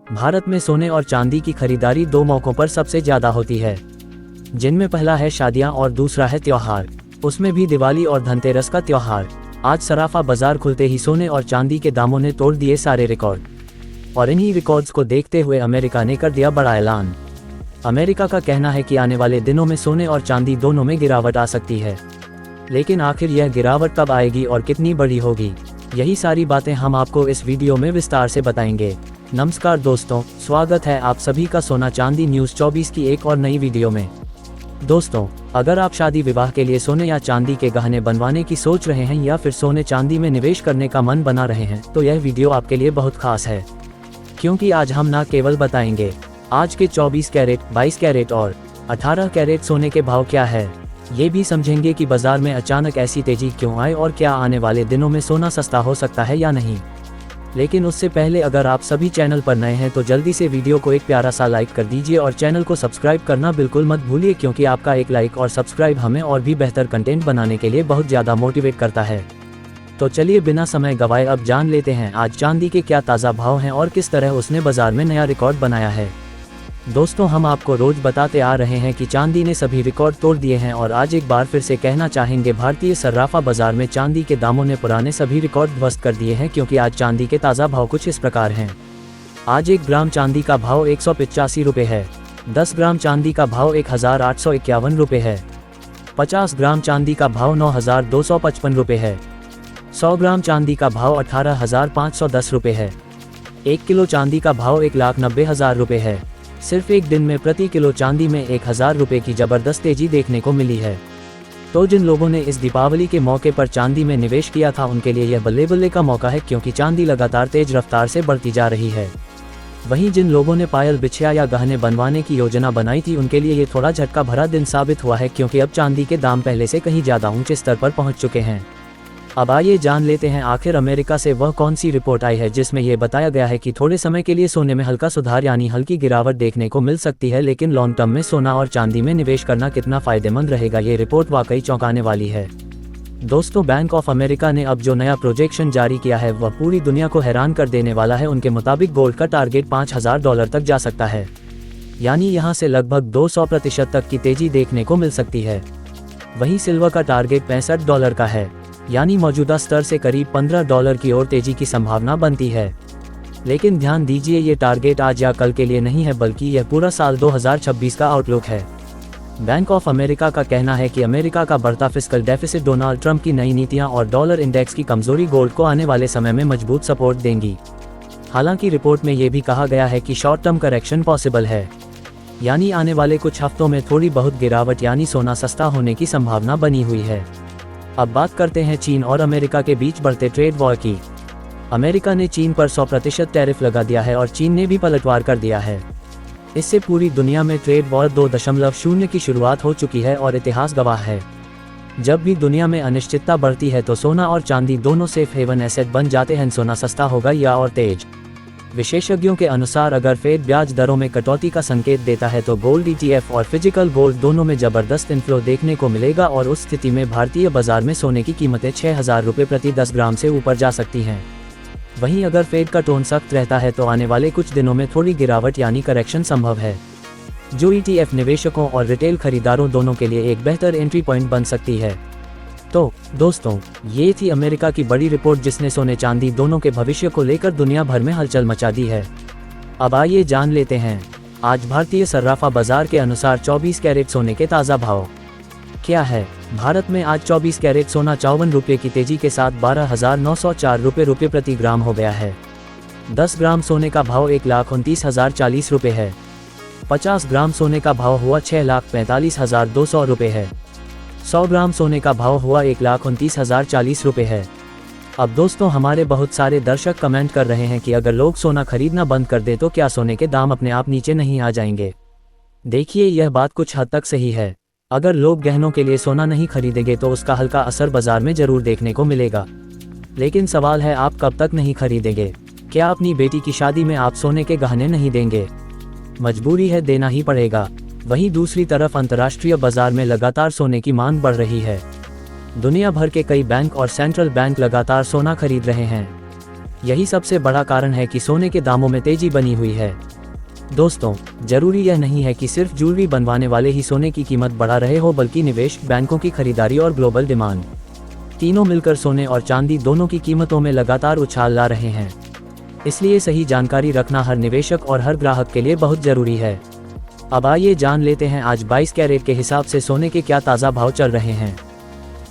भारत में सोने और चांदी की खरीदारी दो मौकों पर सबसे ज्यादा होती है, जिनमें पहला है शादियां और दूसरा है त्योहार, उसमें भी दिवाली और धनतेरस का त्योहार। आज सराफा बाजार खुलते ही सोने और चांदी के दामों ने तोड़ दिए सारे रिकॉर्ड, और इन्हीं रिकॉर्ड्स को देखते हुए अमेरिका ने कर दिया बड़ा ऐलान। अमेरिका का कहना है कि आने वाले दिनों में सोने और चांदी दोनों में गिरावट आ सकती है, लेकिन आखिर यह गिरावट कब आएगी और कितनी बड़ी होगी, यही सारी बातें हम आपको इस वीडियो में विस्तार से बताएंगे। नमस्कार दोस्तों, स्वागत है आप सभी का सोना चांदी न्यूज़ 24 की एक और नई वीडियो में। दोस्तों, अगर आप शादी विवाह के लिए सोने या चांदी के गहने बनवाने की सोच रहे हैं या फिर सोने चांदी में निवेश करने का मन बना रहे हैं, तो यह वीडियो आपके लिए बहुत खास है, क्योंकि आज हम न केवल बताएंगे आज के 24 कैरेट, 22 कैरेट और 18 कैरेट सोने के भाव क्या है, ये भी समझेंगे कि बाजार में अचानक ऐसी तेजी क्यों आए और क्या आने वाले दिनों में सोना सस्ता हो सकता है या नहीं। लेकिन उससे पहले अगर आप सभी चैनल पर नए हैं तो जल्दी से वीडियो को एक प्यारा सा लाइक कर दीजिए और चैनल को सब्सक्राइब करना बिल्कुल मत भूलिए, क्योंकि आपका एक लाइक और सब्सक्राइब हमें और भी बेहतर कंटेंट बनाने के लिए बहुत ज़्यादा मोटिवेट करता है। तो चलिए बिना समय गवाए अब जान लेते हैं आज चांदी के क्या ताज़ा भाव हैं और किस तरह उसने बाजार में नया रिकॉर्ड बनाया है। दोस्तों, हम आपको रोज बताते आ रहे हैं कि चांदी ने सभी रिकॉर्ड तोड़ दिए हैं, और आज एक बार फिर से कहना चाहेंगे भारतीय सर्राफा बाजार में चांदी के दामों ने पुराने सभी रिकॉर्ड ध्वस्त कर दिए हैं, क्योंकि आज चांदी के ताज़ा भाव कुछ इस प्रकार हैं। आज 1 ग्राम चांदी का भाव 185 रुपये है, 10 ग्राम चांदी का भाव 1851 रुपये है, 50 ग्राम चांदी का भाव 9255 रुपये है, 100 ग्राम चांदी का भाव 18,510 रुपये है, 1 किलो चांदी का भाव 1,90,000 रुपये है। सिर्फ एक दिन में प्रति किलो चांदी में 1000 रुपये की जबरदस्त तेजी देखने को मिली है। तो जिन लोगों ने इस दीपावली के मौके पर चांदी में निवेश किया था, उनके लिए यह बल्ले बल्ले का मौका है, क्योंकि चांदी लगातार तेज रफ्तार से बढ़ती जा रही है। वहीं जिन लोगों ने पायल, बिछिया या गहने बनवाने की योजना बनाई थी, उनके लिए ये थोड़ा झटका भरा दिन साबित हुआ है, क्योंकि अब चांदी के दाम पहले से कहीं ज़्यादा ऊंचे स्तर पर पहुँच चुके हैं। अब आइए जान लेते हैं आखिर अमेरिका से वह कौन सी रिपोर्ट आई है जिसमें यह बताया गया है कि थोड़े समय के लिए सोने में हल्का सुधार यानी हल्की गिरावट देखने को मिल सकती है, लेकिन लॉन्ग टर्म में सोना और चांदी में निवेश करना कितना फायदेमंद रहेगा, ये रिपोर्ट वाकई चौंकाने वाली है। दोस्तों, बैंक ऑफ अमेरिका ने अब जो नया प्रोजेक्शन जारी किया है वह पूरी दुनिया को हैरान कर देने वाला है। उनके मुताबिक गोल्ड का टारगेट $5000 तक जा सकता है, यानी यहाँ से लगभग 200% तक की तेजी देखने को मिल सकती है। वहीं सिल्वर का टारगेट $65 का है, यानी मौजूदा स्तर से करीब $15 की ओर तेजी की संभावना बनती है। लेकिन ध्यान दीजिए, ये टारगेट आज या कल के लिए नहीं है, बल्कि यह पूरा साल 2026 का आउटलुक है। बैंक ऑफ अमेरिका का कहना है कि अमेरिका का बढ़ता फिस्कल डेफिसिट, डोनाल्ड ट्रंप की नई नीतियां और डॉलर इंडेक्स की कमजोरी गोल्ड को आने वाले समय में मजबूत सपोर्ट देंगी। हालांकि रिपोर्ट में यह भी कहा गया है कि शॉर्ट टर्म करेक्शन पॉसिबल है, यानी आने वाले कुछ हफ्तों में थोड़ी बहुत गिरावट यानी सोना सस्ता होने की संभावना बनी हुई है। अब बात करते हैं चीन और अमेरिका के बीच बढ़ते ट्रेड वॉर की। अमेरिका ने चीन पर 100% टैरिफ लगा दिया है और चीन ने भी पलटवार कर दिया है। इससे पूरी दुनिया में ट्रेड वॉर 2.0 की शुरुआत हो चुकी है और इतिहास गवाह है। जब भी दुनिया में अनिश्चितता बढ़ती है तो सोना और चांदी दोनों सेफ हेवन एसेट बन जाते हैं। सोना सस्ता होगा या और तेज। विशेषज्ञों के अनुसार अगर फेड ब्याज दरों में कटौती का संकेत देता है तो गोल्ड ETF और फिजिकल गोल्ड दोनों में जबरदस्त इनफ्लो देखने को मिलेगा, और उस स्थिति में भारतीय बाजार में सोने की कीमतें 6000 रुपये प्रति 10 ग्राम से ऊपर जा सकती हैं। वहीं अगर फेड का टोन सख्त रहता है तो आने वाले कुछ दिनों में थोड़ी गिरावट यानी करेक्शन संभव है, जो ETF निवेशकों और रिटेल खरीदारों दोनों के लिए एक बेहतर एंट्री पॉइंट बन सकती है। तो दोस्तों, ये थी अमेरिका की बड़ी रिपोर्ट जिसने सोने चांदी दोनों के भविष्य को लेकर दुनिया भर में हलचल मचा दी है। अब आइए जान लेते हैं आज भारतीय सर्राफा बाजार के अनुसार 24 कैरेट सोने के ताज़ा भाव क्या है। भारत में आज 24 कैरेट सोना 54 रुपये की तेजी के साथ 12,904 रुपये प्रति ग्राम हो गया है। 10 ग्राम सोने का भाव 1,29,040 रुपये है। 50 ग्राम सोने का भाव हुआ 6,45,200 रुपये है। 100 ग्राम सोने का भाव हुआ 1,29,040 रुपये है। अब दोस्तों, हमारे बहुत सारे दर्शक कमेंट कर रहे हैं कि अगर लोग सोना खरीदना बंद कर दे तो क्या सोने के दाम अपने आप नीचे नहीं आ जाएंगे। देखिए, यह बात कुछ हद तक सही है। अगर लोग गहनों के लिए सोना नहीं खरीदेंगे तो उसका हल्का असर बाजार में जरूर देखने को मिलेगा। लेकिन सवाल है, आप कब तक नहीं खरीदेंगे? क्या अपनी बेटी की शादी में आप सोने के गहने नहीं देंगे? मजबूरी है, देना ही पड़ेगा। वहीं दूसरी तरफ अंतर्राष्ट्रीय बाजार में लगातार सोने की मांग बढ़ रही है। दुनिया भर के कई बैंक और सेंट्रल बैंक लगातार सोना खरीद रहे हैं। यही सबसे बड़ा कारण है कि सोने के दामों में तेजी बनी हुई है। दोस्तों, जरूरी यह नहीं है कि सिर्फ ज्वेलरी बनवाने वाले ही सोने की कीमत बढ़ा रहे हो, बल्कि निवेश, बैंकों की खरीदारी और ग्लोबल डिमांड तीनों मिलकर सोने और चांदी दोनों की कीमतों में लगातार उछाल ला रहे हैं। इसलिए सही जानकारी रखना हर निवेशक और हर ग्राहक के लिए बहुत जरूरी है। अब आइए जान लेते हैं आज 22 कैरेट के हिसाब से सोने के क्या ताज़ा भाव चल रहे हैं।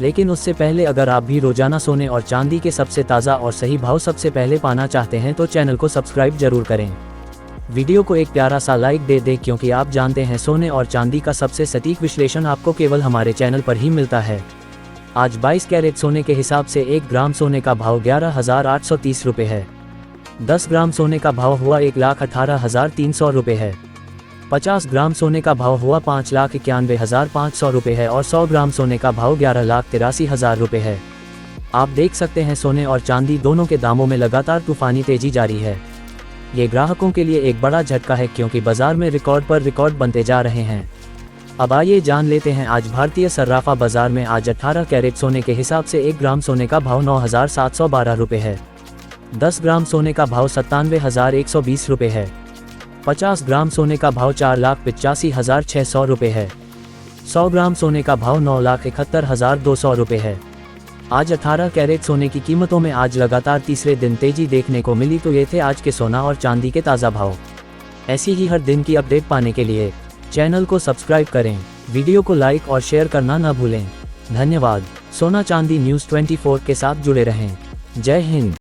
लेकिन उससे पहले अगर आप भी रोजाना सोने और चांदी के सबसे ताज़ा और सही भाव सबसे पहले पाना चाहते हैं तो चैनल को सब्सक्राइब जरूर करें। वीडियो को एक प्यारा सा लाइक दे दें, क्योंकि आप जानते हैं सोने और चांदी का सबसे सटीक विश्लेषण आपको केवल हमारे चैनल पर ही मिलता है। आज 22 कैरेट सोने के हिसाब से 1 ग्राम सोने का भाव 11,830 रुपये है। 10 ग्राम सोने का भाव हुआ 1,18,300 रुपये है। 50 ग्राम सोने का भाव हुआ 5,91,500 रुपये है और 100 ग्राम सोने का भाव 11,83,000 रुपये है। आप देख सकते हैं सोने और चांदी दोनों के दामों में लगातार तूफानी तेजी जारी है। ये ग्राहकों के लिए एक बड़ा झटका है, क्योंकि बाजार में रिकॉर्ड पर रिकॉर्ड बनते जा रहे हैं। अब आइए जान लेते हैं आज भारतीय सर्राफा बाजार में आज 18 कैरेट सोने के हिसाब से 1 ग्राम सोने का भाव 9,712 रुपये है। 10 ग्राम सोने का भाव 97,120 रुपये है। 50 ग्राम सोने का भाव 4,85,600 रुपये है। 100 ग्राम सोने का भाव 9,71,200 रुपये है। आज 18 कैरेट सोने की कीमतों में आज लगातार तीसरे दिन तेजी देखने को मिली। तो ये थे आज के सोना और चांदी के ताज़ा भाव। ऐसी ही हर दिन की अपडेट पाने के लिए चैनल को सब्सक्राइब करें, वीडियो को लाइक और शेयर करना न भूलें। धन्यवाद। सोना चांदी न्यूज़ 24 के साथ जुड़े रहें। जय हिंद।